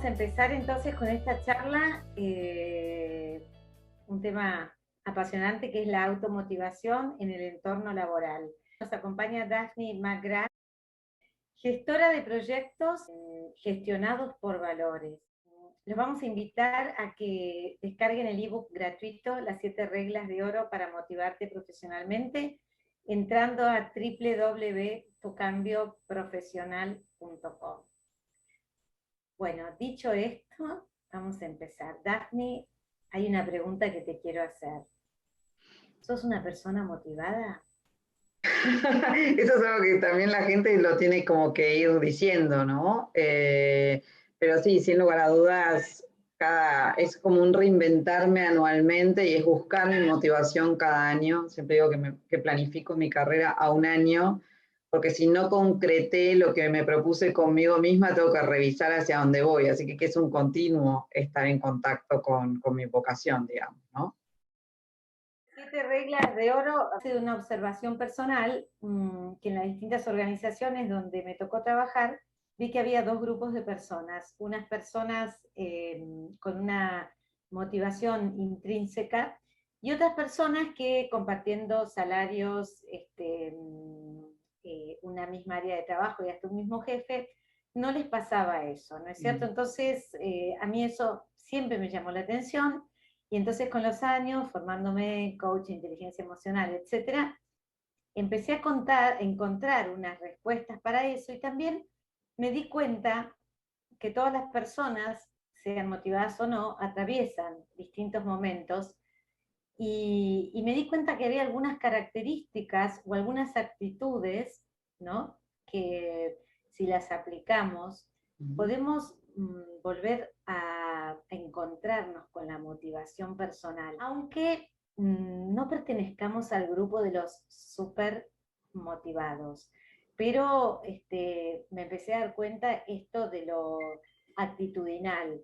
a empezar entonces con esta charla, un tema apasionante que es la automotivación en el entorno laboral. Nos acompaña Daphne McGrath, gestora de proyectos gestionados por valores. Los vamos a invitar a que descarguen el ebook gratuito, Las 7 reglas de oro para motivarte profesionalmente, entrando a www.tucambioprofesional.com. Bueno, dicho esto, vamos a empezar. Daphne, hay una pregunta que te quiero hacer. ¿Sos una persona motivada? Eso es algo que también la gente lo tiene como que ir diciendo, ¿no? Pero sí, sin lugar a dudas, es como un reinventarme anualmente y es buscar mi motivación cada año. Siempre digo que planifico mi carrera a un año, porque si no concreté lo que me propuse conmigo misma, tengo que revisar hacia dónde voy. Así que es un continuo estar en contacto con mi vocación, digamos, ¿no? 7 reglas de oro ha sido una observación personal que en las distintas organizaciones donde me tocó trabajar vi que había dos grupos de personas. Unas personas con una motivación intrínseca y otras personas que compartiendo salarios, una misma área de trabajo y hasta un mismo jefe, no les pasaba eso, ¿no es cierto? Entonces, a mí eso siempre me llamó la atención. Y entonces con los años, formándome en coach, inteligencia emocional, etcétera, empecé a encontrar unas respuestas para eso y también me di cuenta que todas las personas, sean motivadas o no, atraviesan distintos momentos y me di cuenta que había algunas características o algunas actitudes, ¿no? Que si las aplicamos, podemos volver a encontrarnos con la motivación personal, aunque no pertenezcamos al grupo de los súper motivados. Pero me empecé a dar cuenta esto de lo actitudinal.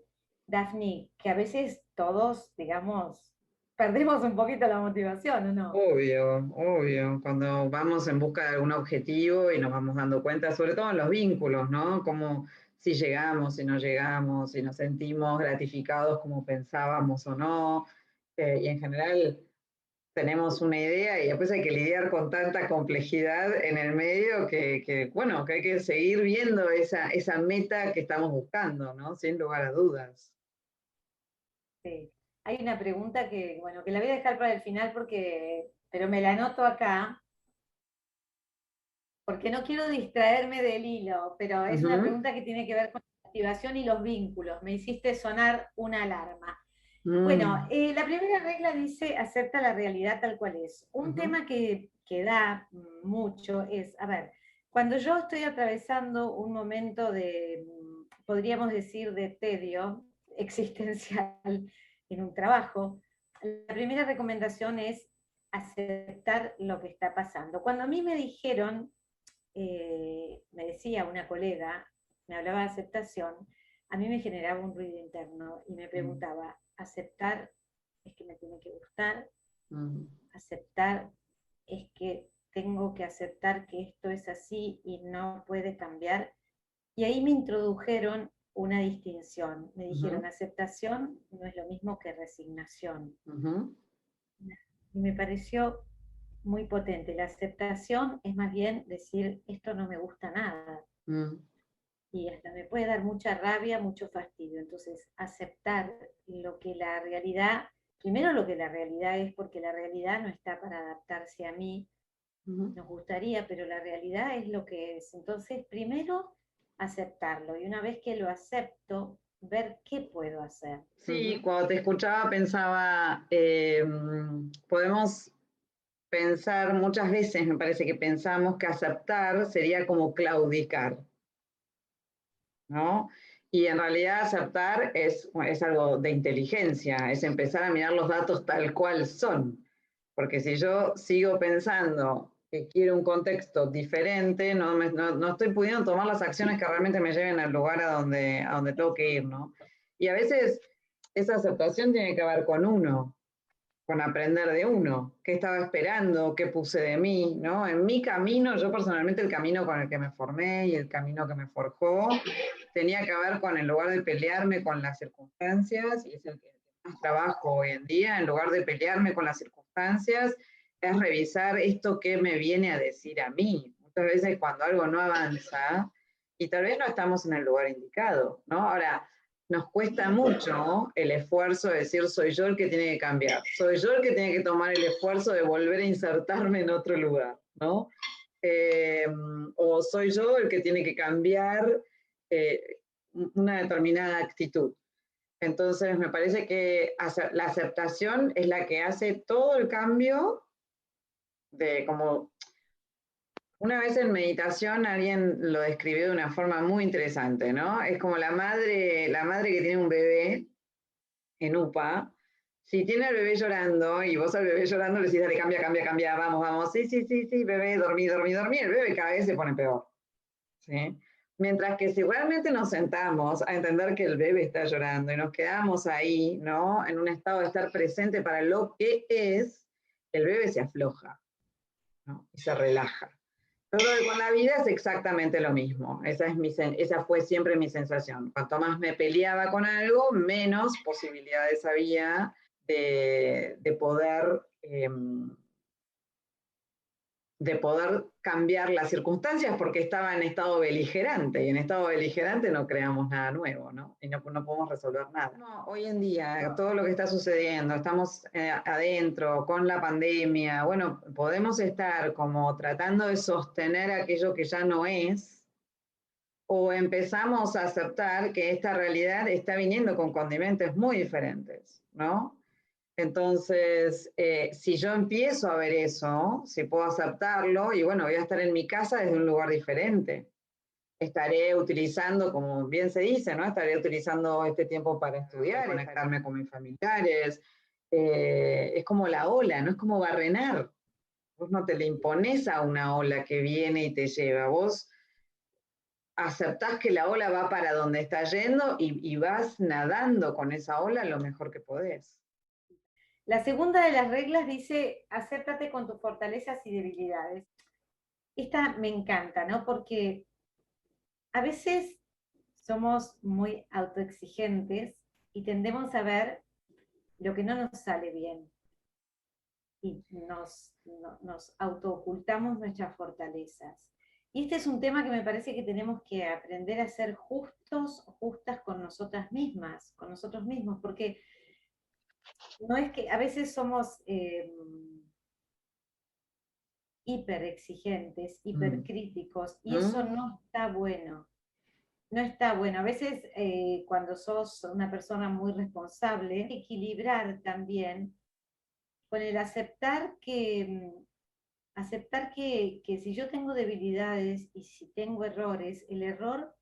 Daphne, que a veces todos, digamos, perdemos un poquito la motivación, ¿o no? Obvio, obvio, cuando vamos en busca de algún objetivo y nos vamos dando cuenta, sobre todo en los vínculos, ¿no? Como si llegamos, si no llegamos, si nos sentimos gratificados como pensábamos o no, y en general tenemos una idea y después hay que lidiar con tanta complejidad en el medio bueno, que hay que seguir viendo esa meta que estamos buscando, ¿no? Sin lugar a dudas. Sí. Hay una pregunta que, bueno, que la voy a dejar para el final pero me la anoto acá, porque no quiero distraerme del hilo, pero es una Ujú. pregunta que tiene que ver con la activación y los vínculos. Me hiciste sonar una alarma. Bueno, Mm. la primera regla dice acepta la realidad tal cual es. Un Ujú. tema que da mucho es, a ver, cuando yo estoy atravesando un momento de, podríamos decir, de tedio existencial en un trabajo, la primera recomendación es aceptar lo que está pasando. Cuando a mí me dijeron, me decía una colega, me hablaba de aceptación, a mí me generaba un ruido interno y me Mm. preguntaba, ¿aceptar es que me tiene que gustar? Mm. ¿Aceptar es que tengo que aceptar que esto es así y no puede cambiar? Y ahí me introdujeron una distinción. Me dijeron, Ujú. aceptación no es lo mismo que resignación. Ujú. Y me pareció muy potente. La aceptación es más bien decir, esto no me gusta nada. Mm. Y hasta me puede dar mucha rabia, mucho fastidio. Entonces, aceptar lo que la realidad, primero lo que la realidad es, porque la realidad no está para adaptarse a mí, Ujú. nos gustaría, pero la realidad es lo que es. Entonces, primero aceptarlo y una vez que lo acepto, ver qué puedo hacer. Sí, cuando te escuchaba pensaba, podemos pensar, muchas veces me parece que pensamos que aceptar sería como claudicar, ¿no? Y en realidad aceptar es algo de inteligencia, es empezar a mirar los datos tal cual son. Porque si yo sigo pensando que quiero un contexto diferente, no estoy pudiendo tomar las acciones que realmente me lleven al lugar a donde tengo que ir, ¿no? Y a veces esa aceptación tiene que ver con uno, con aprender de uno, qué estaba esperando, qué puse de mí, ¿no? En mi camino, yo personalmente el camino con el que me formé y el camino que me forjó, tenía que ver con, en lugar de pelearme con las circunstancias, y es el que más trabajo hoy en día, en lugar de pelearme con las circunstancias, es revisar esto que me viene a decir a mí. Muchas veces cuando algo no avanza, y tal vez no estamos en el lugar indicado, ¿no? Ahora, nos cuesta mucho el esfuerzo de decir, soy yo el que tiene que cambiar, soy yo el que tiene que tomar el esfuerzo de volver a insertarme en otro lugar, ¿no? O soy yo el que tiene que cambiar una determinada actitud. Entonces, me parece que la aceptación es la que hace todo el cambio de como... Una vez en meditación alguien lo describió de una forma muy interesante, ¿no? Es como la madre que tiene un bebé en UPA, si tiene al bebé llorando y vos al bebé llorando le decís, dale, cambia, cambia, cambia, vamos, vamos, sí, sí, sí, sí, bebé, dormí, dormí, dormí, el bebé cada vez se pone peor, ¿sí? Mientras que si realmente nos sentamos a entender que el bebé está llorando y nos quedamos ahí, ¿no? En un estado de estar presente para lo que es, el bebé se afloja, ¿no? Y se relaja. Todo con la vida es exactamente lo mismo. Esa fue siempre mi sensación. Cuanto más me peleaba con algo, menos posibilidades había de poder cambiar las circunstancias porque estaba en estado beligerante, y en estado beligerante no creamos nada nuevo, ¿no? Y no podemos resolver nada. No, hoy en día, todo lo que está sucediendo, estamos adentro con la pandemia, bueno, podemos estar como tratando de sostener aquello que ya no es, o empezamos a aceptar que esta realidad está viniendo con condimentos muy diferentes, ¿no? Entonces, si yo empiezo a ver eso, si puedo aceptarlo, y bueno, voy a estar en mi casa desde un lugar diferente. Estaré utilizando, como bien se dice, ¿no? Estaré utilizando este tiempo para estudiar, conectarme con mis familiares. Es como la ola, no es como barrenar. Vos no te le imponés a una ola que viene y te lleva. Vos aceptás que la ola va para donde está yendo y vas nadando con esa ola lo mejor que podés. La segunda de las reglas dice, acéptate con tus fortalezas y debilidades. Esta me encanta, ¿no? Porque a veces somos muy autoexigentes y tendemos a ver lo que no nos sale bien y nos autoocultamos nuestras fortalezas. Y este es un tema que me parece que tenemos que aprender a ser justos o justas con nosotras mismas, con nosotros mismos, porque no es que a veces somos hiper exigentes, hipercríticos, y eso no está bueno. No está bueno. A veces cuando sos una persona muy responsable, equilibrar también con el aceptar que si yo tengo debilidades y si tengo errores, el error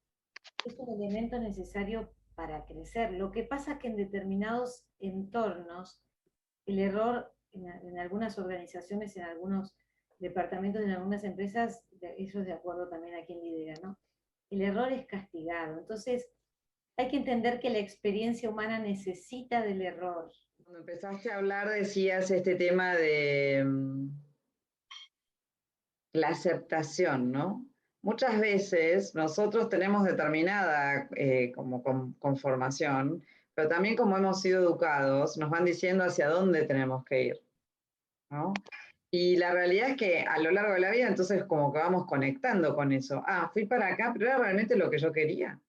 es un elemento necesario para crecer. Lo que pasa es que en determinados entornos, el error en algunas organizaciones, en algunos departamentos, en algunas empresas, eso es de acuerdo también a quién lidera, ¿no? El error es castigado. Entonces, hay que entender que la experiencia humana necesita del error. Cuando empezaste a hablar decías este tema de la aceptación, ¿no? Muchas veces nosotros tenemos determinada como conformación, pero también como hemos sido educados, nos van diciendo hacia dónde tenemos que ir, ¿no? Y la realidad es que a lo largo de la vida entonces como que vamos conectando con eso. Ah, fui para acá, pero era realmente lo que yo quería.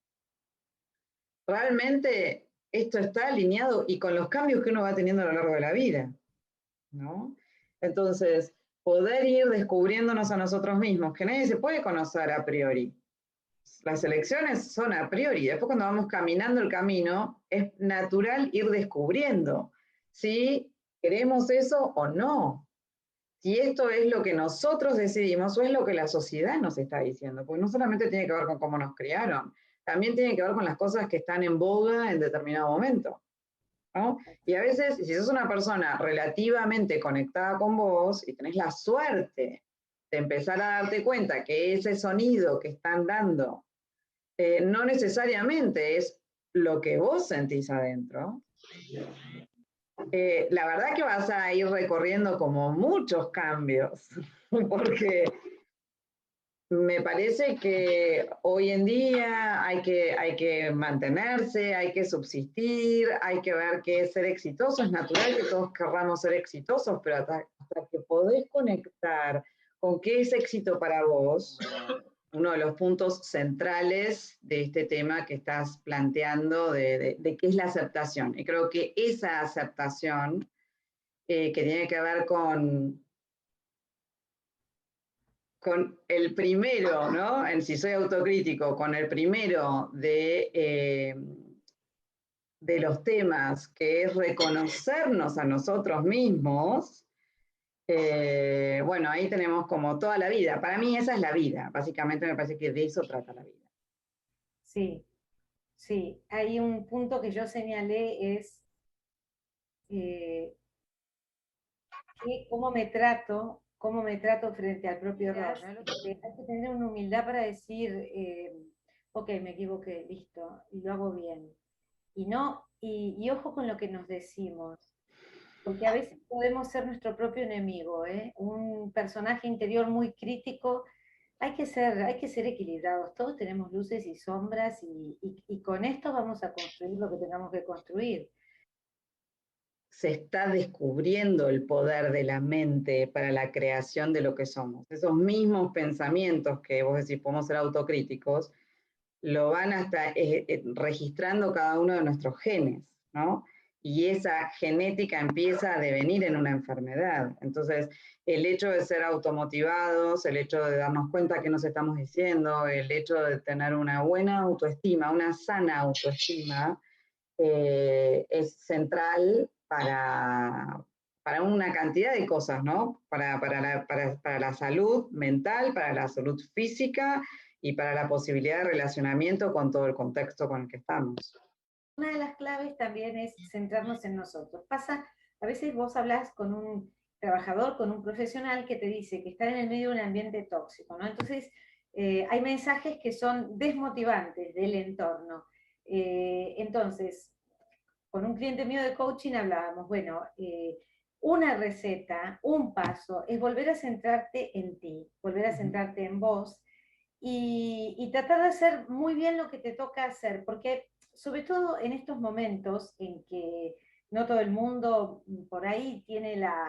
Realmente esto está alineado y con los cambios que uno va teniendo a lo largo de la vida, ¿no? Entonces, poder ir descubriéndonos a nosotros mismos, que nadie se puede conocer a priori. Las elecciones son a priori, después cuando vamos caminando el camino, es natural ir descubriendo si queremos eso o no. Si esto es lo que nosotros decidimos o es lo que la sociedad nos está diciendo, porque no solamente tiene que ver con cómo nos criaron, también tiene que ver con las cosas que están en boga en determinado momento, ¿no? Y a veces, si sos una persona relativamente conectada con vos y tenés la suerte de empezar a darte cuenta que ese sonido que están dando no necesariamente es lo que vos sentís adentro, la verdad que vas a ir recorriendo como muchos cambios, porque Me parece que hoy en día hay que mantenerse, hay que subsistir, hay que ver qué es ser exitoso. Es natural que todos querramos ser exitosos, pero hasta que podés conectar con qué es éxito para vos, uno de los puntos centrales de este tema que estás planteando de qué es la aceptación. Y creo que esa aceptación que tiene que ver con el primero, ¿no? En si soy autocrítico, con el primero de los temas, que es reconocernos a nosotros mismos, bueno, ahí tenemos como toda la vida. Para mí esa es la vida. Básicamente me parece que de eso trata la vida. Sí, sí. Hay un punto que yo señalé es eh, cómo me trato frente al propio error, ¿no? Hay que tener una humildad para decir, ok, me equivoqué, listo, y lo hago bien. Y no, y ojo con lo que nos decimos, porque a veces podemos ser nuestro propio enemigo, ¿eh? Un personaje interior muy crítico. Hay que ser equilibrados, todos tenemos luces y sombras y con esto vamos a construir lo que tengamos que construir. Se está descubriendo el poder de la mente para la creación de lo que somos. Esos mismos pensamientos que vos decís podemos ser autocríticos, lo van hasta registrando cada uno de nuestros genes, ¿no? Y esa genética empieza a devenir en una enfermedad. Entonces, el hecho de ser automotivados, el hecho de darnos cuenta que nos estamos diciendo, el hecho de tener una buena autoestima, una sana autoestima, es central para una cantidad de cosas, ¿no? Para la salud mental, para la salud física y para la posibilidad de relacionamiento con todo el contexto con el que estamos. Una de las claves también es centrarnos en nosotros. Pasa, a veces vos hablas con un trabajador, con un profesional que te dice que está en el medio de un ambiente tóxico, ¿no? Entonces, hay mensajes que son desmotivantes del entorno. Entonces, con un cliente mío de coaching hablábamos, bueno, una receta, un paso, es volver a centrarte en ti, volver a centrarte en vos y tratar de hacer muy bien lo que te toca hacer, porque sobre todo en estos momentos en que no todo el mundo por ahí tiene la,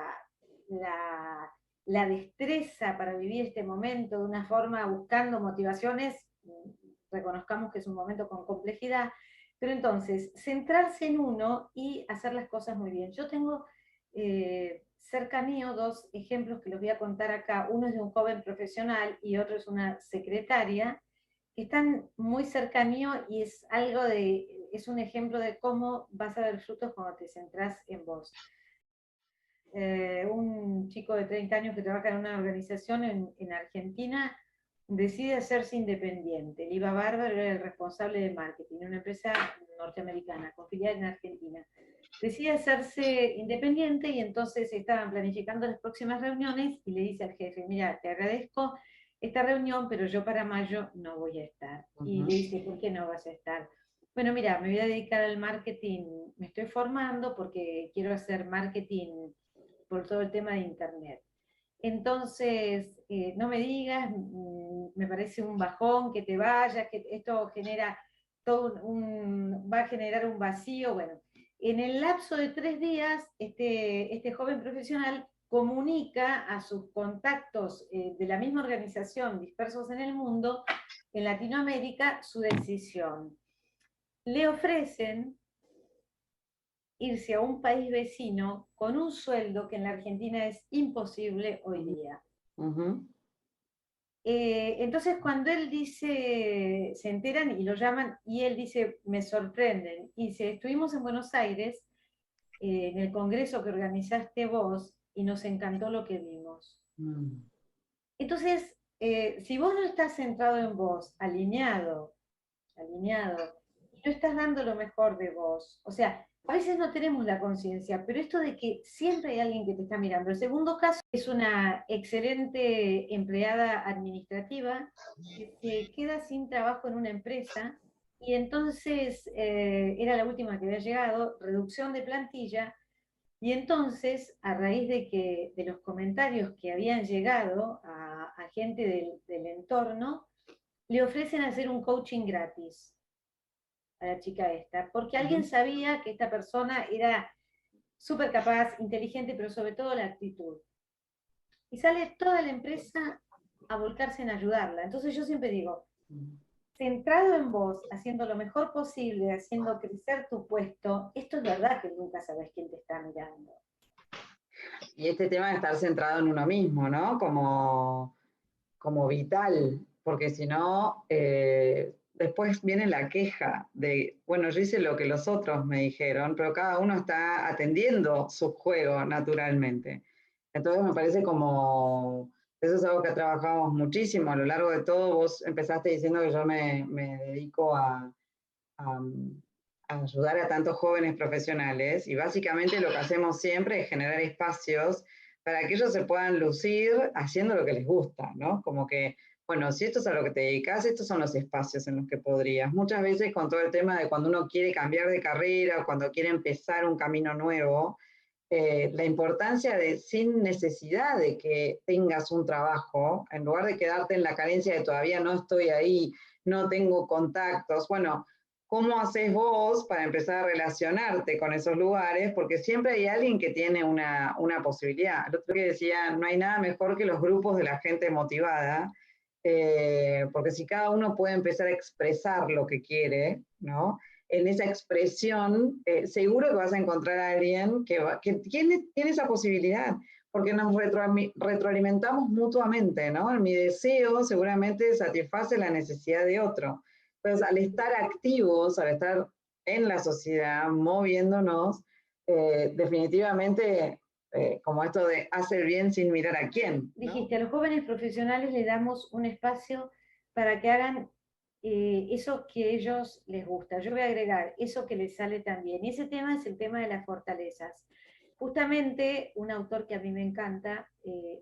la destreza para vivir este momento de una forma buscando motivaciones, reconozcamos que es un momento con complejidad, pero entonces, centrarse en uno y hacer las cosas muy bien. Yo tengo cerca mío dos ejemplos que los voy a contar acá. Uno es de un joven profesional y otro es una secretaria, que están muy cerca mío y es algo es un ejemplo de cómo vas a ver frutos cuando te centras en vos. Un chico de 30 años que trabaja en una organización en Argentina decide hacerse independiente. El iba bárbaro, era el responsable de marketing de una empresa norteamericana con filial en Argentina. Decide hacerse independiente y entonces estaban planificando las próximas reuniones y le dice al jefe, mira, te agradezco esta reunión, pero yo para mayo no voy a estar. Y le dice, ¿por qué no vas a estar? Bueno, mira, me voy a dedicar al marketing, me estoy formando porque quiero hacer marketing por todo el tema de Internet. Entonces, no me digas, me parece un bajón que te vayas, que esto genera va a generar un vacío. Bueno, en el lapso de 3 días, este joven profesional comunica a sus contactos de la misma organización dispersos en el mundo, en Latinoamérica, su decisión. Le ofrecen irse a un país vecino con un sueldo que en la Argentina es imposible hoy día. Entonces cuando él dice, se enteran y lo llaman y él dice, me sorprenden, y dice, estuvimos en Buenos Aires en el congreso que organizaste vos y nos encantó lo que vimos. Entonces, si vos no estás centrado en vos, alineado, y no estás dando lo mejor de vos, o sea, a veces no tenemos la conciencia, pero esto de que siempre hay alguien que te está mirando. El segundo caso es una excelente empleada administrativa que se queda sin trabajo en una empresa y entonces era la última que había llegado, reducción de plantilla, Y entonces, a raíz de los comentarios que habían llegado a gente del entorno, le ofrecen hacer un coaching gratis a la chica esta, porque alguien Ujú. sabía que esta persona era súper capaz, inteligente, pero sobre todo la actitud. Y sale toda la empresa a volcarse en ayudarla. Entonces yo siempre digo, centrado en vos, haciendo lo mejor posible, haciendo crecer tu puesto, esto es verdad que nunca sabes quién te está mirando. Y este tema de estar centrado en uno mismo, ¿no? Como vital, porque si no, después viene la queja de, bueno, yo hice lo que los otros me dijeron, pero cada uno está atendiendo su juego naturalmente. Entonces me parece como, eso es algo que trabajamos muchísimo a lo largo de todo. Vos empezaste diciendo que yo me dedico a, a ayudar a tantos jóvenes profesionales y básicamente lo que hacemos siempre es generar espacios para que ellos se puedan lucir haciendo lo que les gusta, ¿no? Como que, bueno, si esto es a lo que te dedicas, estos son los espacios en los que podrías. Muchas veces con todo el tema de cuando uno quiere cambiar de carrera o cuando quiere empezar un camino nuevo, la importancia de sin necesidad de que tengas un trabajo, en lugar de quedarte en la carencia de todavía no estoy ahí, no tengo contactos, bueno, ¿cómo haces vos para empezar a relacionarte con esos lugares? Porque siempre hay alguien que tiene una posibilidad. El otro que decía, no hay nada mejor que los grupos de la gente motivada, porque si cada uno puede empezar a expresar lo que quiere, ¿no? En esa expresión, seguro que vas a encontrar a alguien que tiene esa posibilidad, porque nos retroalimentamos mutuamente, ¿no? Mi deseo seguramente satisface la necesidad de otro. Entonces, al estar activos, al estar en la sociedad, moviéndonos, definitivamente, como esto de hacer bien sin mirar a quién, ¿no? Dijiste, a los jóvenes profesionales les damos un espacio para que hagan eso que a ellos les gusta. Yo voy a agregar eso que les sale también. Y ese tema es el tema de las fortalezas. Justamente un autor que a mí me encanta,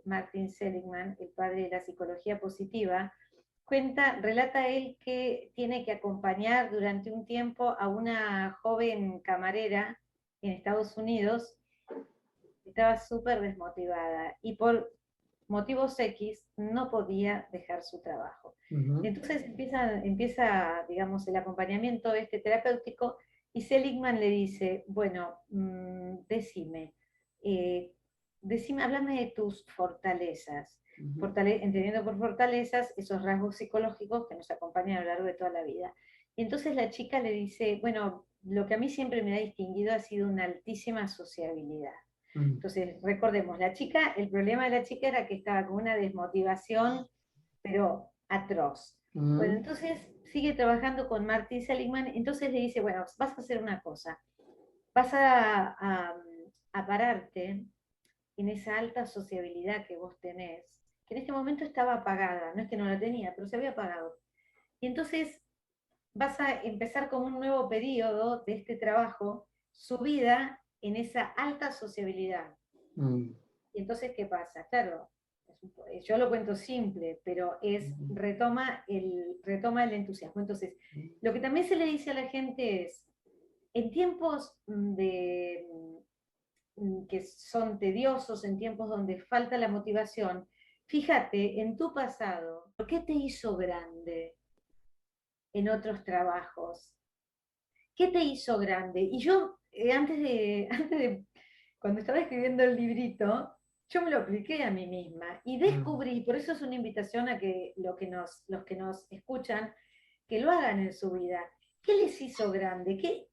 Martin Seligman, el padre de la psicología positiva, relata él que tiene que acompañar durante un tiempo a una joven camarera en Estados Unidos, estaba súper desmotivada y por motivos X no podía dejar su trabajo. Entonces empieza, digamos, el acompañamiento este terapéutico y Seligman le dice, bueno, eh, decime, háblame de tus fortalezas, entendiendo por fortalezas esos rasgos psicológicos que nos acompañan a lo largo de toda la vida. Y entonces la chica le dice, bueno, lo que a mí siempre me ha distinguido ha sido una altísima sociabilidad. Entonces, recordemos, el problema de la chica era que estaba con una desmotivación, pero atroz. Bueno, entonces sigue trabajando con Martin Seligman, entonces le dice, bueno, vas a hacer una cosa, vas a pararte en esa alta sociabilidad que vos tenés, que en este momento estaba apagada, no es que no la tenía, pero se había apagado. Y entonces vas a empezar con un nuevo periodo de este trabajo, subida en esa alta sociabilidad. Y entonces, ¿qué pasa? Claro, yo lo cuento simple, pero retoma el entusiasmo. Entonces, lo que también se le dice a la gente es, en tiempos que son tediosos, en tiempos donde falta la motivación, fíjate en tu pasado, ¿qué te hizo grande en otros trabajos? ¿Qué te hizo grande? Y yo, cuando estaba escribiendo el librito, yo me lo apliqué a mí misma y descubrí, por eso es una invitación a que, los que nos escuchan, que lo hagan en su vida. ¿Qué les hizo grande?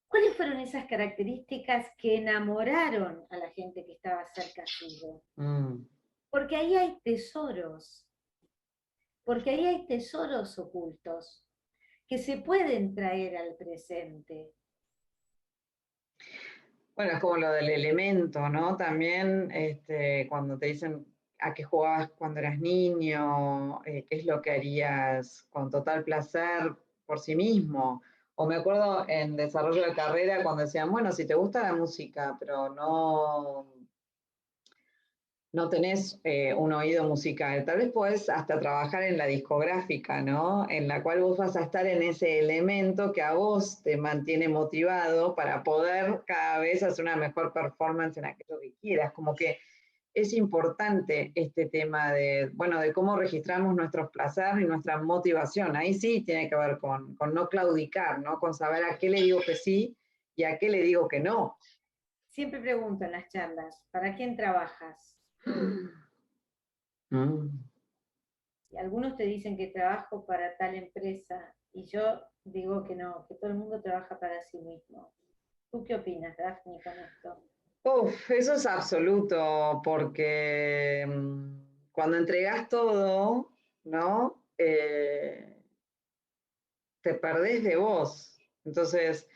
¿Cuáles fueron esas características que enamoraron a la gente que estaba cerca suyo? Porque ahí hay tesoros, porque ahí hay tesoros ocultos que se pueden traer al presente. Bueno, es como lo del elemento, ¿no? También cuando te dicen a qué jugabas cuando eras niño, qué es lo que harías con total placer por sí mismo. O me acuerdo en desarrollo de carrera cuando decían, bueno, si te gusta la música, pero no tenés un oído musical. Tal vez podés hasta trabajar en la discográfica, ¿no? En la cual vos vas a estar en ese elemento que a vos te mantiene motivado para poder cada vez hacer una mejor performance en aquello que quieras. Como que es importante este tema de, bueno, de cómo registramos nuestros placeres y nuestra motivación. Ahí sí tiene que ver con no claudicar, ¿no? Con saber a qué le digo que sí y a qué le digo que no. Siempre pregunto en las charlas, ¿para quién trabajas? Mm. Y algunos te dicen que trabajo para tal empresa, y yo digo que no, que todo el mundo trabaja para sí mismo. ¿Tú qué opinas, Daphne, con esto? Uf, eso es absoluto, porque cuando entregas todo, ¿no? Te perdés de vos. Entonces,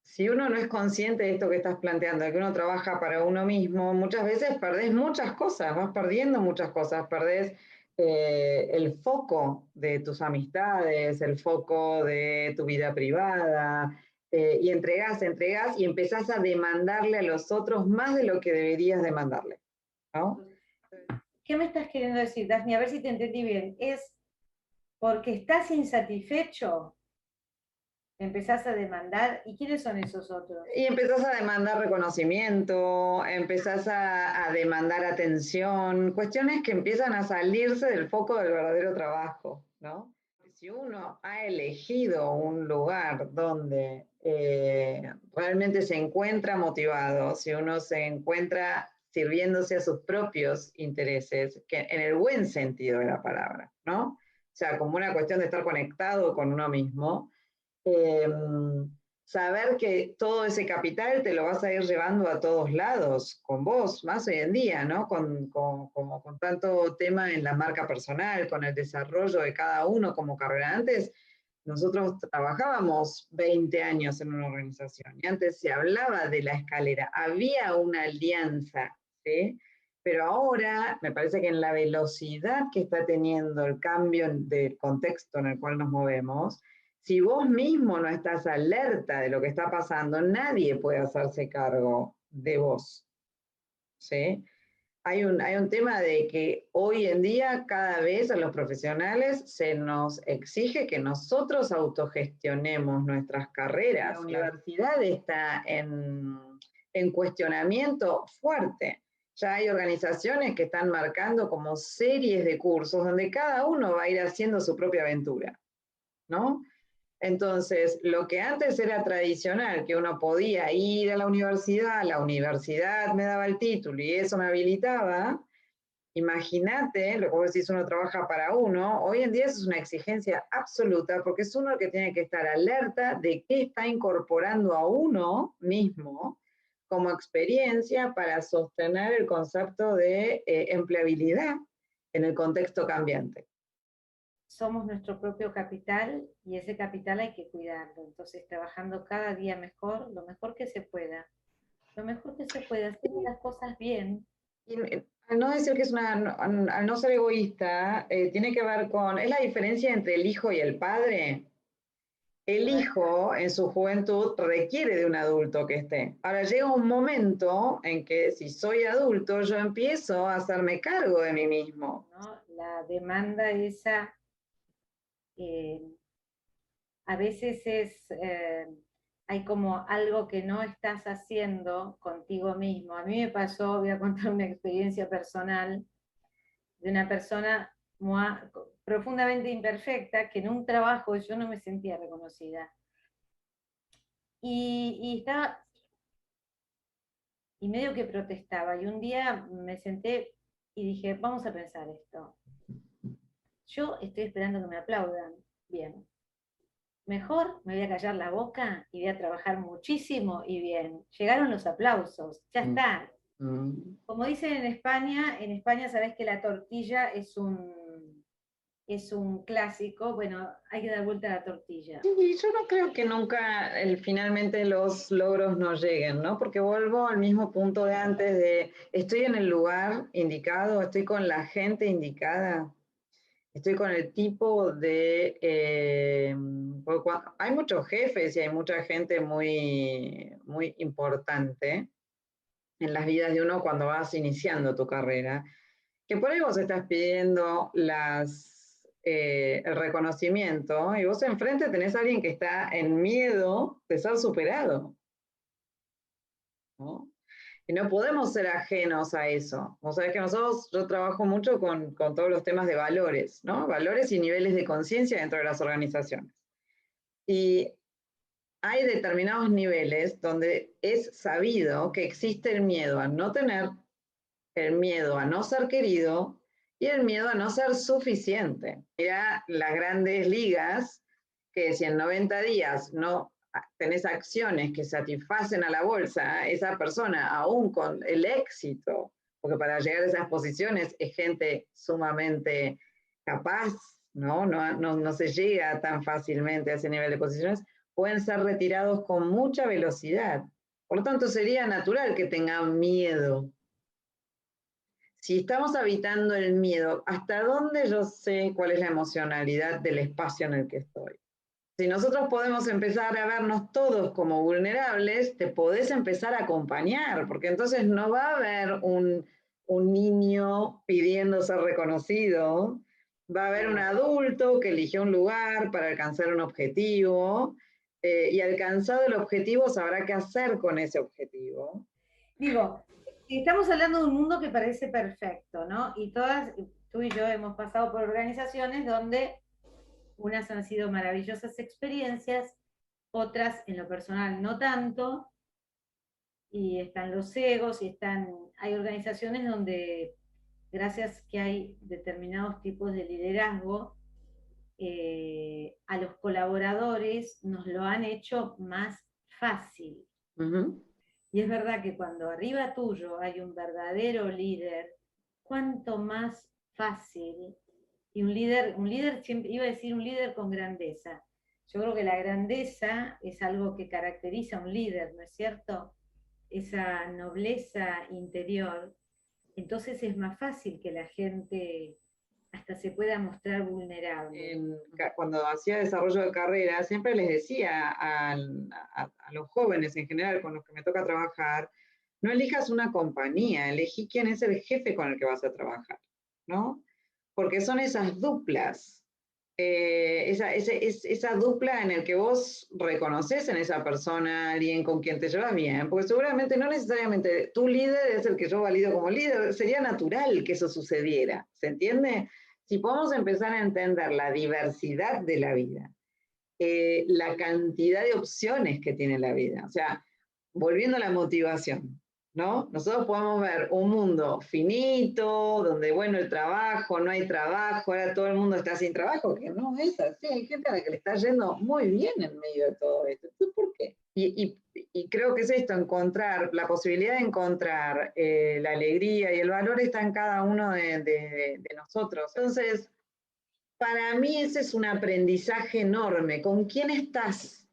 si uno no es consciente de esto que estás planteando, de que uno trabaja para uno mismo, muchas veces perdés muchas cosas, vas perdiendo muchas cosas, perdés el foco de tus amistades, el foco de tu vida privada, y entregás y empezás a demandarle a los otros más de lo que deberías demandarle, ¿no? ¿Qué me estás queriendo decir, Daphne? A ver si te entendí bien. ¿Es porque estás insatisfecho? Empezás a demandar. ¿Y quiénes son esos otros? Y empezás a demandar reconocimiento, empezás a demandar atención, cuestiones que empiezan a salirse del foco del verdadero trabajo, ¿no? Si uno ha elegido un lugar donde realmente se encuentra motivado, si uno se encuentra sirviéndose a sus propios intereses, que en el buen sentido de la palabra, ¿no? O sea, como una cuestión de estar conectado con uno mismo, eh, saber que todo ese capital te lo vas a ir llevando a todos lados con vos, más hoy en día, ¿no? Con tanto tema en la marca personal, con el desarrollo de cada uno como carrera. Antes, nosotros trabajábamos 20 años en una organización y antes se hablaba de la escalera, había una alianza, ¿sí? Pero ahora me parece que en la velocidad que está teniendo el cambio del contexto en el cual nos movemos, si vos mismo no estás alerta de lo que está pasando, nadie puede hacerse cargo de vos, ¿sí? Hay un tema de que hoy en día cada vez a los profesionales se nos exige que nosotros autogestionemos nuestras carreras. La universidad está en cuestionamiento fuerte. Ya hay organizaciones que están marcando como series de cursos donde cada uno va a ir haciendo su propia aventura, ¿no? Entonces, lo que antes era tradicional, que uno podía ir a la universidad me daba el título y eso me habilitaba, imagínate, lo que vos decís, uno trabaja para uno, hoy en día eso es una exigencia absoluta porque es uno el que tiene que estar alerta de qué está incorporando a uno mismo como experiencia para sostener el concepto de empleabilidad en el contexto cambiante. Somos nuestro propio capital y ese capital hay que cuidarlo. Entonces, trabajando cada día mejor, lo mejor que se pueda. Lo mejor que se pueda, hacer las cosas bien. Y al no decir que es al no ser egoísta, tiene que ver con, es la diferencia entre el hijo y el padre. El hijo en su juventud requiere de un adulto que esté. Ahora llega un momento en que si soy adulto, yo empiezo a hacerme cargo de mí mismo. ¿No? La demanda esa eh, a veces hay como algo que no estás haciendo contigo mismo. A mí me pasó, voy a contar una experiencia personal de una persona profundamente imperfecta que en un trabajo yo no me sentía reconocida. Estaba, y medio que protestaba. Y un día me senté y dije, vamos a pensar esto. Yo estoy esperando que me aplaudan. Bien. Mejor me voy a callar la boca y voy a trabajar muchísimo y bien. Llegaron los aplausos, ya está. Como dicen en España sabés que la tortilla es un clásico, bueno, hay que dar vuelta a la tortilla. Sí, yo no creo que nunca finalmente los logros no lleguen, ¿no? Porque vuelvo al mismo punto de antes de, estoy en el lugar indicado, estoy con la gente indicada, estoy con el tipo de... hay muchos jefes y hay mucha gente muy, muy importante en las vidas de uno cuando vas iniciando tu carrera, que por ahí vos estás pidiendo el reconocimiento y vos enfrente tenés a alguien que está en miedo de ser superado, ¿no? Y no podemos ser ajenos a eso. Vos sabés que yo trabajo mucho con todos los temas de valores, ¿no? Valores y niveles de conciencia dentro de las organizaciones. Y hay determinados niveles donde es sabido que existe el miedo a no tener, el miedo a no ser querido y el miedo a no ser suficiente. Mira las grandes ligas que si en 90 días no tenés acciones que satisfacen a la bolsa, esa persona, aún con el éxito, porque para llegar a esas posiciones es gente sumamente capaz, no se llega tan fácilmente a ese nivel de posiciones, pueden ser retirados con mucha velocidad. Por lo tanto, sería natural que tengan miedo. Si estamos habitando el miedo, ¿hasta dónde yo sé cuál es la emocionalidad del espacio en el que estoy? Si nosotros podemos empezar a vernos todos como vulnerables, te podés empezar a acompañar, porque entonces no va a haber un niño pidiendo ser reconocido, va a haber un adulto que eligió un lugar para alcanzar un objetivo, y alcanzado el objetivo sabrá qué hacer con ese objetivo. Digo, estamos hablando de un mundo que parece perfecto, ¿no? Y todas, tú y yo hemos pasado por organizaciones donde unas han sido maravillosas experiencias, otras en lo personal no tanto, y están los egos, hay organizaciones donde, gracias que hay determinados tipos de liderazgo, a los colaboradores nos lo han hecho más fácil. Y es verdad que cuando arriba tuyo hay un verdadero líder, cuanto más fácil, y un líder siempre, iba a decir un líder con grandeza. Yo creo que la grandeza es algo que caracteriza a un líder, ¿no es cierto? Esa nobleza interior. Entonces es más fácil que la gente hasta se pueda mostrar vulnerable. Cuando hacía desarrollo de carrera, siempre les decía a los jóvenes en general con los que me toca trabajar, no elijas una compañía, elegí quién es el jefe con el que vas a trabajar, ¿no? Porque son esas duplas, esa dupla en el que vos reconoces en esa persona a alguien con quien te llevas bien, porque seguramente no necesariamente tu líder es el que yo valido como líder, sería natural que eso sucediera, ¿se entiende? Si podemos empezar a entender la diversidad de la vida, la cantidad de opciones que tiene la vida, o sea, volviendo a la motivación, ¿no? Nosotros podemos ver un mundo finito, donde, bueno, el trabajo, no hay trabajo, ahora todo el mundo está sin trabajo, que no es así, hay gente a la que le está yendo muy bien en medio de todo esto. Entonces, ¿por qué? Y creo que es esto, encontrar, la posibilidad de encontrar la alegría y el valor está en cada uno de nosotros. Entonces, para mí ese es un aprendizaje enorme. ¿Con quién estás?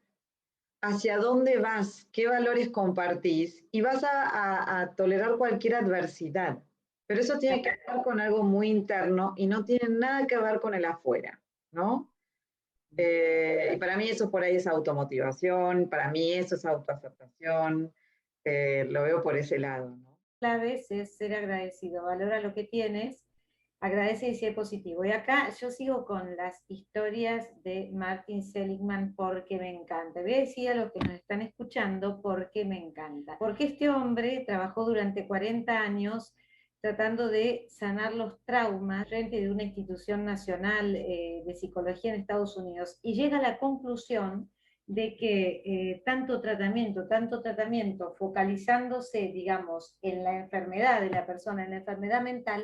¿Hacia dónde vas? ¿Qué valores compartís? Y vas a tolerar cualquier adversidad. Pero eso tiene que ver con algo muy interno y no tiene nada que ver con el afuera, ¿no? Y para mí eso por ahí es automotivación, para mí eso es autoaceptación, lo veo por ese lado, ¿no? Claves es ser agradecido, valora lo que tienes, agradece y sé positivo. Y acá yo sigo con las historias de Martin Seligman porque me encanta. Voy a decir a los que nos están escuchando por qué me encanta. Porque este hombre trabajó durante 40 años tratando de sanar los traumas frente de una institución nacional de psicología en Estados Unidos y llega a la conclusión de que tanto tratamiento focalizándose, digamos, en la enfermedad de la persona, en la enfermedad mental,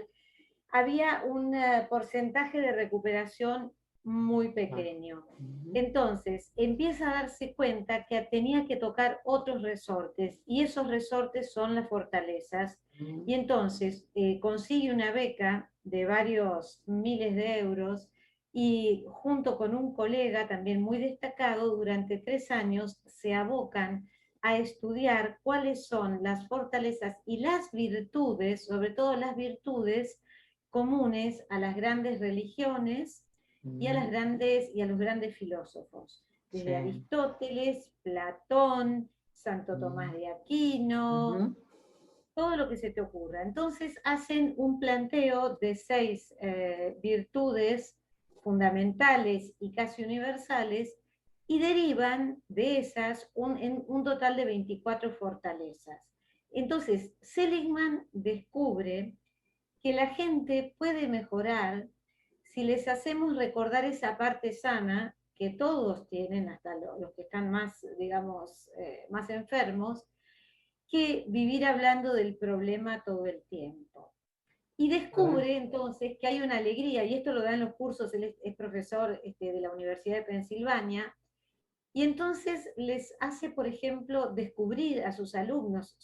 había un porcentaje de recuperación muy pequeño. Entonces, empieza a darse cuenta que tenía que tocar otros resortes, y esos resortes son las fortalezas, y entonces consigue una beca de varios miles de euros, y junto con un colega también muy destacado, durante 3 años se abocan a estudiar cuáles son las fortalezas y las virtudes, sobre todo las virtudes comunes a las grandes religiones y a los grandes filósofos, desde Aristóteles, Platón, Santo Tomás de Aquino, todo lo que se te ocurra. Entonces hacen un planteo de 6 virtudes fundamentales y casi universales y derivan de esas un total de 24 fortalezas. Entonces, Seligman descubre que la gente puede mejorar si les hacemos recordar esa parte sana que todos tienen, hasta los que están más, digamos, más enfermos, que vivir hablando del problema todo el tiempo. Y descubre entonces que hay una alegría, y esto lo da en los cursos, él es profesor de la Universidad de Pensilvania, y entonces les hace, por ejemplo, descubrir a sus alumnos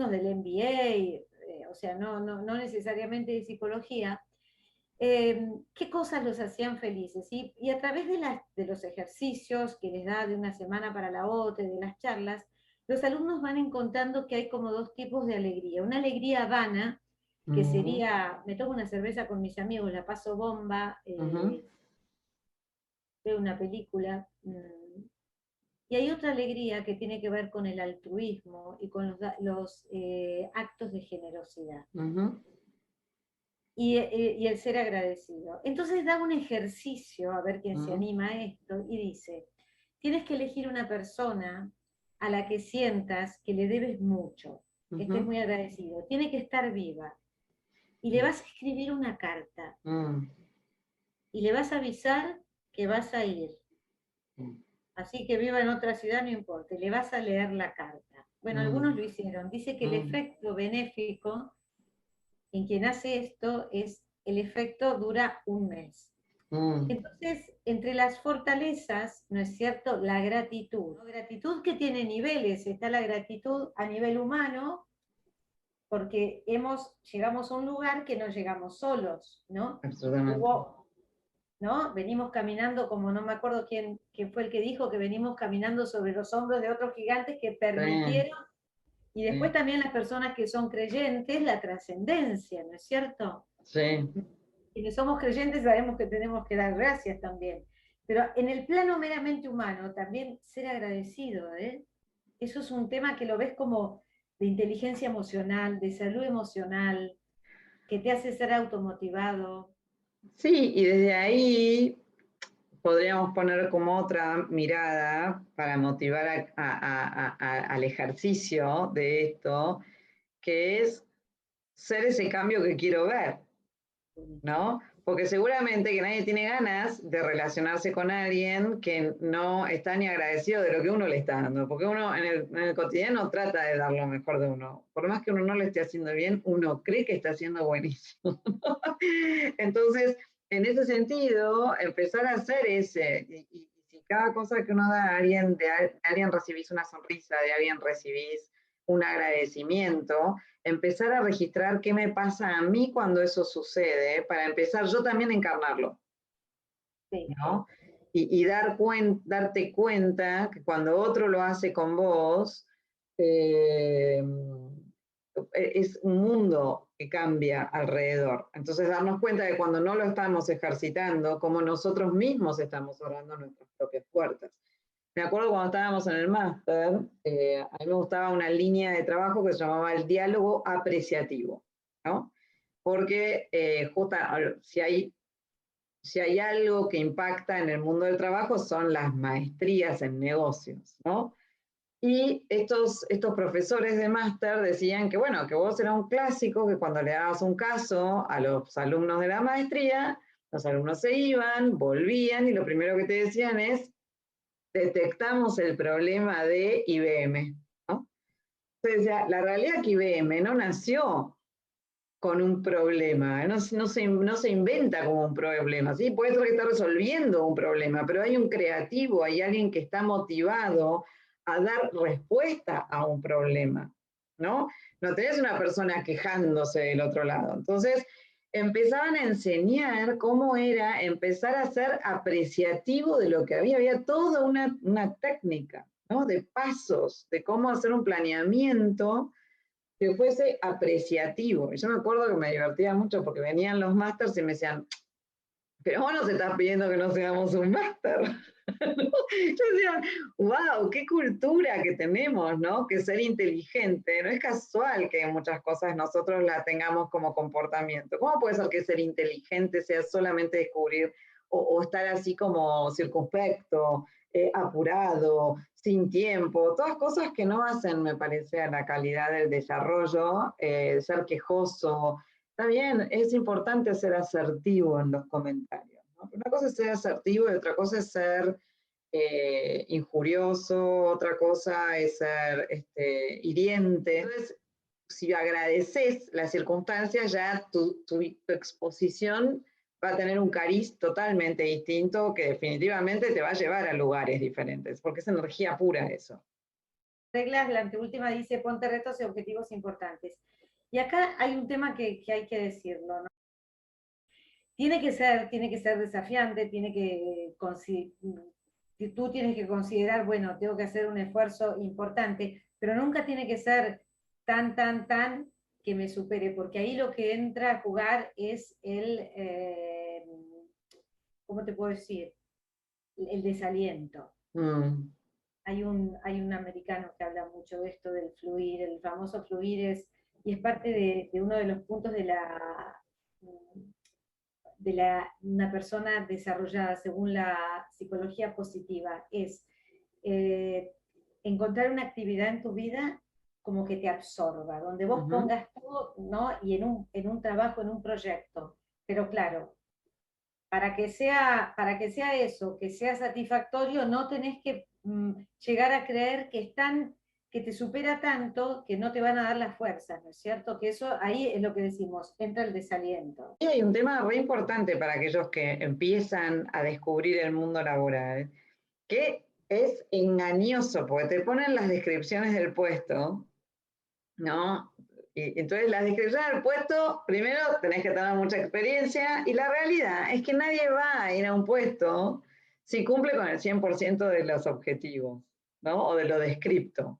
del MBA, o sea, no necesariamente de psicología, qué cosas los hacían felices. Y a través de los ejercicios que les da de una semana para la otra, de las charlas, los alumnos van encontrando que hay como dos tipos de alegría. Una alegría vana, que sería, me tomo una cerveza con mis amigos, la paso bomba, veo una película. Y hay otra alegría que tiene que ver con el altruismo y con los actos de generosidad. Y el ser agradecido. Entonces da un ejercicio, a ver quién se anima a esto, y dice, tienes que elegir una persona a la que sientas que le debes mucho, que estés muy agradecido, tiene que estar viva, y le vas a escribir una carta, y le vas a avisar que vas a ir, así que viva en otra ciudad, no importa, le vas a leer la carta. Bueno, algunos lo hicieron, dice que el efecto benéfico en quien hace esto es, el efecto dura un mes. Entonces, entre las fortalezas, ¿no es cierto?, la gratitud. ¿No? Gratitud que tiene niveles, está la gratitud a nivel humano, porque llegamos a un lugar que no llegamos solos, ¿no? Absolutamente. ¿No? Venimos caminando, como no me acuerdo quién fue el que dijo, que venimos caminando sobre los hombros de otros gigantes que permitieron, y después también las personas que son creyentes, la trascendencia, ¿no es cierto? Sí. Quienes somos creyentes sabemos que tenemos que dar gracias también. Pero en el plano meramente humano, también ser agradecido, ¿eh? Eso es un tema que lo ves como de inteligencia emocional, de salud emocional, que te hace ser automotivado. Sí, y desde ahí podríamos poner como otra mirada para motivar al ejercicio de esto, que es ser ese cambio que quiero ver, ¿no? Porque seguramente que nadie tiene ganas de relacionarse con alguien que no está ni agradecido de lo que uno le está dando, porque uno en el cotidiano trata de dar lo mejor de uno. Por más que uno no lo esté haciendo bien, uno cree que está haciendo buenísimo. Entonces, en ese sentido, empezar a hacer ese, y si cada cosa que uno da a alguien, de alguien recibís una sonrisa, de alguien recibís un agradecimiento, empezar a registrar qué me pasa a mí cuando eso sucede, para empezar yo también a encarnarlo, Sí. ¿no? Y darte cuenta que cuando otro lo hace con vos, es un mundo que cambia alrededor. Entonces darnos cuenta de cuando no lo estamos ejercitando, como nosotros mismos estamos cerrando nuestras propias puertas. Me acuerdo cuando estábamos en el máster, a mí me gustaba una línea de trabajo que se llamaba el diálogo apreciativo, ¿no? Porque justo si hay algo que impacta en el mundo del trabajo son las maestrías en negocios, ¿no? Y estos profesores de máster decían que, bueno, que vos eras un clásico, que cuando le dabas un caso a los alumnos de la maestría, los alumnos se iban, volvían, y lo primero que te decían es, detectamos el problema de IBM, ¿no? Entonces, la realidad es que IBM no nació con un problema, no se inventa como un problema, ¿sí? Puede ser que está resolviendo un problema, pero hay un creativo, hay alguien que está motivado a dar respuesta a un problema, ¿no? No tenés una persona quejándose del otro lado. Entonces, empezaban a enseñar cómo era empezar a ser apreciativo de lo que había toda una técnica, ¿no? De pasos, de cómo hacer un planeamiento que fuese apreciativo. Y yo me acuerdo que me divertía mucho porque venían los másters y me decían, pero vos nos estás pidiendo que no seamos un máster. Yo decía, wow, qué cultura que tenemos, ¿no? Que ser inteligente, no es casual que muchas cosas nosotros la tengamos como comportamiento. ¿Cómo puede ser que ser inteligente sea solamente descubrir o estar así como circunspecto, apurado, sin tiempo? Todas cosas que no hacen, me parece, a la calidad del desarrollo, ser quejoso. Está bien, es importante ser asertivo en los comentarios, ¿no? Una cosa es ser asertivo y otra cosa es ser injurioso, otra cosa es ser hiriente. Entonces, si agradeces las circunstancias, ya tu exposición va a tener un cariz totalmente distinto que definitivamente te va a llevar a lugares diferentes, porque es energía pura eso. Reglas, la anteúltima dice, ponte retos y objetivos importantes. Y acá hay un tema que hay que decirlo, ¿no? Tiene que ser desafiante, tú tienes que considerar, bueno, tengo que hacer un esfuerzo importante, pero nunca tiene que ser tan que me supere, porque ahí lo que entra a jugar es ¿cómo te puedo decir? El desaliento. Hay un americano que habla mucho de esto del fluir, el famoso fluir y es parte de uno de los puntos una persona desarrollada según la psicología positiva, es encontrar una actividad en tu vida como que te absorba, donde vos pongas todo, ¿no? Y en un trabajo, en un proyecto. Pero claro, para que sea eso, que sea satisfactorio, no tenés que llegar a creer que te supera tanto que no te van a dar las fuerzas, ¿no es cierto? Que eso ahí es lo que decimos, entra el desaliento. Y hay un tema re importante para aquellos que empiezan a descubrir el mundo laboral, que es engañoso, porque te ponen las descripciones del puesto, ¿no? Y entonces las descripciones del puesto, primero tenés que tener mucha experiencia, y la realidad es que nadie va a ir a un puesto si cumple con el 100% de los objetivos, ¿no? O de lo descripto.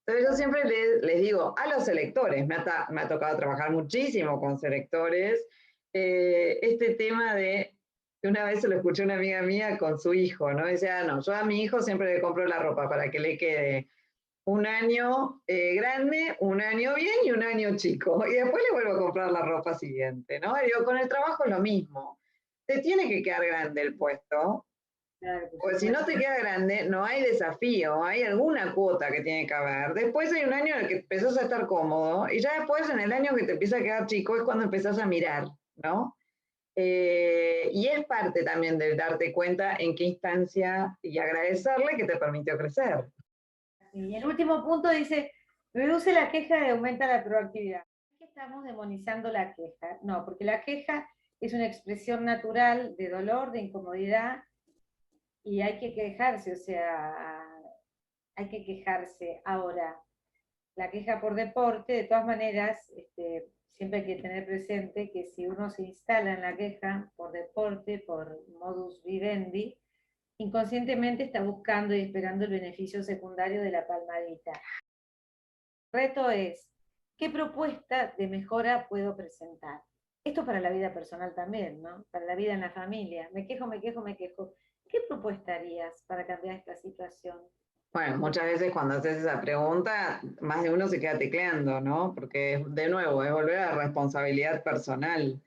Entonces yo siempre les digo a los selectores, me ha tocado trabajar muchísimo con selectores, este tema de, que una vez se lo escuché una amiga mía con su hijo, ¿no? Dice, no, yo a mi hijo siempre le compro la ropa para que le quede un año grande, un año bien y un año chico. Y después le vuelvo a comprar la ropa siguiente, ¿no? Y digo, con el trabajo es lo mismo. Te tiene que quedar grande el puesto. Claro, Porque si no te queda grande, no hay desafío, hay alguna cuota que tiene que haber. Después hay un año en el que empezás a estar cómodo y ya después en el año que te empieza a quedar chico es cuando empezás a mirar, ¿no? Y es parte también de darte cuenta en qué instancia y agradecerle que te permitió crecer. Y el último punto dice, reduce la queja y aumenta la proactividad. ¿Por qué estamos demonizando la queja? No, porque la queja es una expresión natural de dolor, de incomodidad, y hay que quejarse, o sea, hay que quejarse. Ahora, la queja por deporte, de todas maneras, siempre hay que tener presente que si uno se instala en la queja por deporte, por modus vivendi, inconscientemente está buscando y esperando el beneficio secundario de la palmadita. El reto es, ¿qué propuesta de mejora puedo presentar? Esto para la vida personal también, ¿no? Para la vida en la familia. Me quejo, me quejo, me quejo. ¿Qué propuesta harías para cambiar esta situación? Bueno, muchas veces cuando haces esa pregunta, más de uno se queda tecleando, ¿no? Porque de nuevo, es volver a la responsabilidad personal.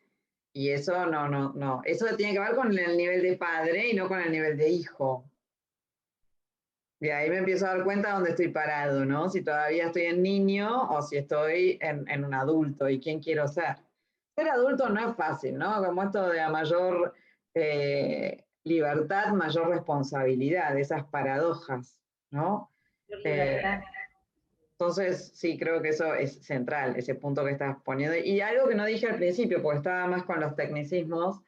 Y eso no. Eso tiene que ver con el nivel de padre y no con el nivel de hijo. Y ahí me empiezo a dar cuenta dónde estoy parado, ¿no? Si todavía estoy en niño o si estoy en un adulto y quién quiero ser. Ser adulto no es fácil, ¿no? Como esto de a mayor libertad, mayor responsabilidad, esas paradojas, ¿no? Entonces, sí, creo que eso es central, ese punto que estás poniendo. Y algo que no dije al principio, porque estaba más con los tecnicismos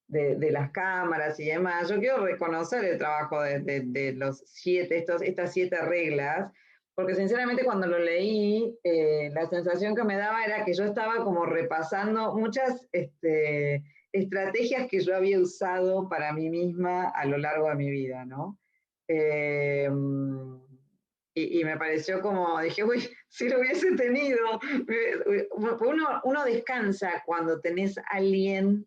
de las cámaras y demás, yo quiero reconocer el trabajo de los estas 7 reglas, porque sinceramente cuando lo leí, la sensación que me daba era que yo estaba como repasando muchas estrategias que yo había usado para mí misma a lo largo de mi vida, ¿no? Y me pareció como, dije, uy, si lo hubiese tenido. Uno descansa cuando tenés a alguien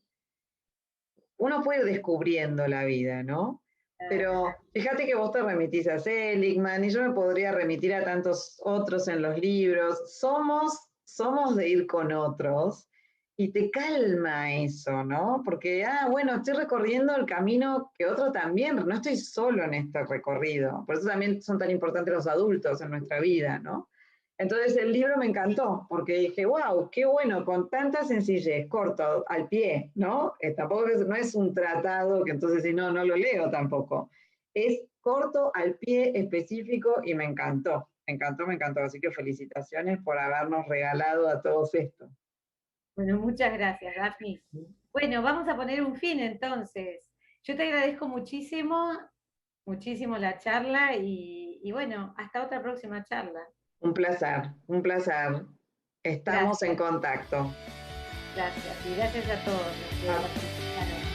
uno puede ir descubriendo la vida, ¿no? Pero Ah, fíjate que vos te remitís a Seligman y yo me podría remitir a tantos otros en los libros. Somos de ir con otros y te calma eso, ¿no? Porque, bueno, estoy recorriendo el camino que otro también, no estoy solo en este recorrido. Por eso también son tan importantes los adultos en nuestra vida, ¿no? Entonces el libro me encantó, porque dije, wow, qué bueno, con tanta sencillez, corto, al pie, ¿no? Tampoco no es un tratado que entonces si no, no lo leo tampoco. Es corto, al pie, específico y me encantó, me encantó, me encantó. Así que felicitaciones por habernos regalado a todos esto. bueno, muchas gracias, Daphne. Bueno, vamos a poner un fin entonces. Yo te agradezco muchísimo, muchísimo la charla y bueno, hasta otra próxima charla. Un placer, un placer. Estamos en Gracias, contacto. gracias y gracias a todos los que participaron.